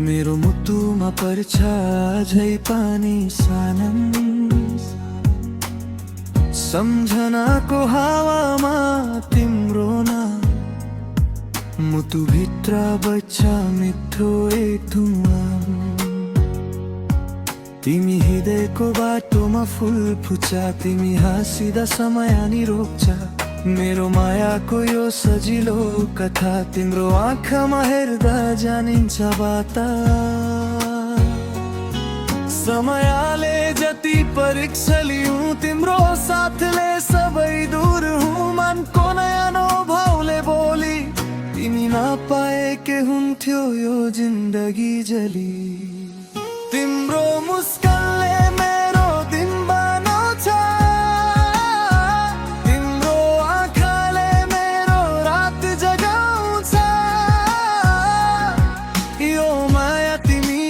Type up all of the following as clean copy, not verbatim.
मेरो मुटुमा पर्छ झै पानी सानन, सम्झनाको हावामा तिम्रो नाम मुटुभित्र बज्छ मिठो एक धुवा। तिमी हृदयको बाटोमा फुल फुच्चा, तिमी हाँसिदा समय नि रोक्छ मेरो मायाको यो सजिलो कथा। तिम्रो आँखामा हेर्दा जानिन्छ बाता, समयले जति परीक्षा लिऊँ तिम्रो साथले सबै दूर हुँ। मनको नयाँ भावले बोली तिमी नपाए के हुन्थ्यो यो जिन्दगी जली। तिम्रो मुस्कानले मेरो दिन बनाउँछ, तिम्रो आँखाले मेरो रात जगाउँछ। यो माया तिमी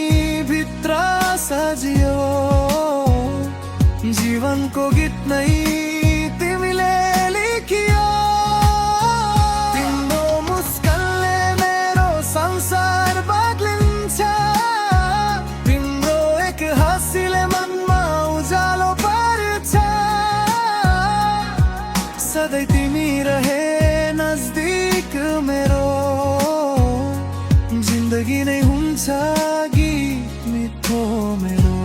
भित्र सजियो, जीवनको गीत नै तिमीले लेखियो। तिम्रो मुस्कानले मेरो संसार बदलिन्छ, तिम्रो एक हाँसीले मनमा उज्यालो पर्छ। सधैँ तिमी रहे नजदिक मेरो, जिन्दगी नै हुन्छ गीत मिठो मेरो।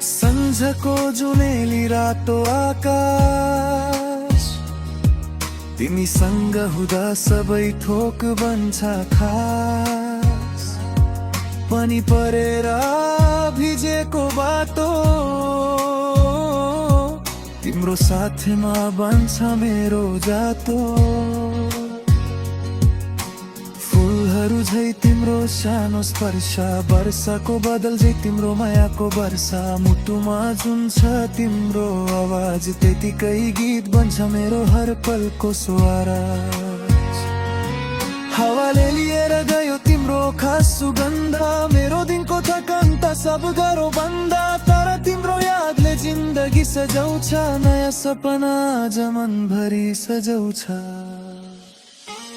सन्झको जुनेली रातो आकाश, तिमीसँग हुँदा सबै थोक बन्छ खास। पानी परेर भिजेको बाटो, तिम्रो साथमा बन्छ मेरो जातो। फुलहरू झै तिम्रो सानो स्पर्श, वर्षाको बदल झै तिम्रो मायाको वर्षा। मुटुमा जुन छ तिम्रो आवाज, त्यतिकै गीत बन्छ मेरो हर पलको स्वर। हावाले लिएर गयो तिम्रो खास सुगन्ध, मेरो दिनको थकान त सब गरो बन्द। तर तिम्रो यादले जिन्दगी सजाउँछ, नयाँ सपना आज मनभरि सजाउँछ।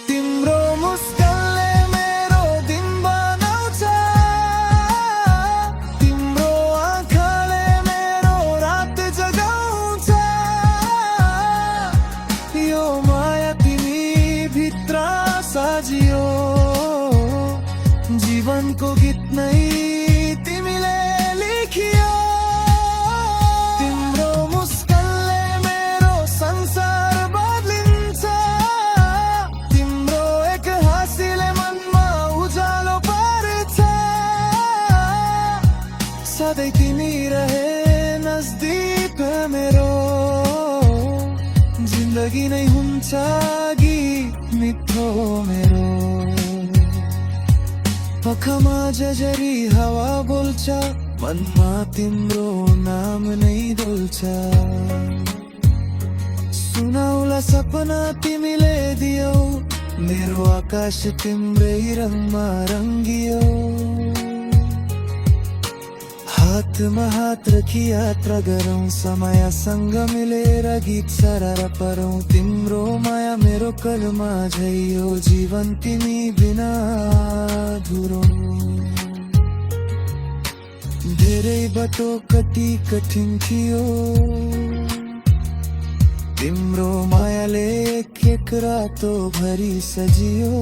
तिम्रो मुस्कानले मेरो दिन बनाउँछ, तिम्रो आँखाले मेरो रात जगाउँछ। यो माया तिमी भित्र सजियो, जीवनको गीत नै तिमीले लेखियो। तिम्रो मुस्कानले मेरो संसार बदलिन्छ, तिम्रो एक हाँसीले मनमा उज्यालो पर्छ। सधैँ तिमी रहे नजदिक मेरो, जिन्दगी नै हुन्छ गीत मिठो मेरो। आँखामा जजरी हावा बोल्छ, मनमा तिम्रो नाम नै डोल्छ। सुनाउला सपना तिमीले दियौ, मेरो आकाश तिम्रै रङमा रङ्गियो। हातमा हात राखी यात्रा गरौँ, समयसँग मिलेर गीत सरार परौँ। तिम्रो माया मेरो कलमा झै यो जीवन तिमी बिना अधुरो। धेरै बाटो कति कठिन थियो, तिम्रो मायाले एक रातो भरि सजियो।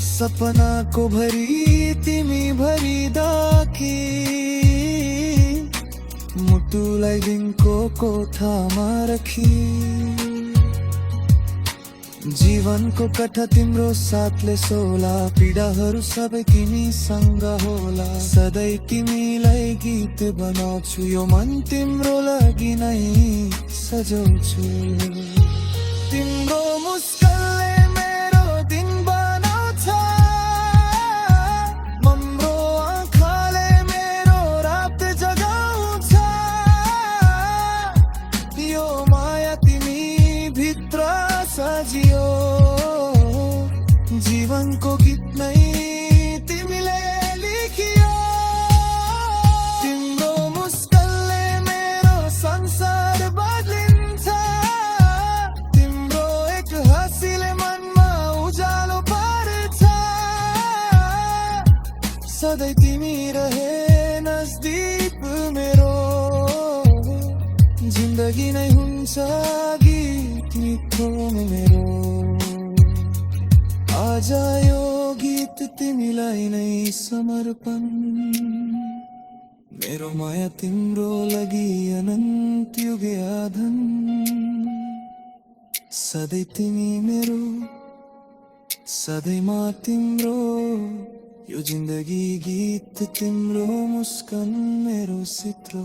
सपनाको भरि तिमी भरिदा कि मुटुलाई दिनको कोठामा राखी। जीवनको कथा तिम्रो साथले सोला, पीडाहरू सबै तिमीसँग होला। सधैँ तिमीलाई गीत बनाउँछु, यो मन तिम्रो लागि नै सजाउँछु। तिम्रो मुस्कानले मेरो दिन बनाउँछ, मम्रो आँखाले मेरो रात जगाउँछ। यो माया तिमी भित्र सजियो, जीवनको गीत नै तिमीले लेखियो। सधैँ तिमी रहे नजदीक मेरो जिन्दगी नै हुन्छ गीत मिठो मेरो आज यो गीत तिमीलाई नै समर्पण मेरो माया तिम्रो लागि अनन्त युगे आधन सधैँ तिमी मेरो सधैँमा तिम्रो यो जिन्दगी गीत तिम्रो मुस्कान मेरो सित्रो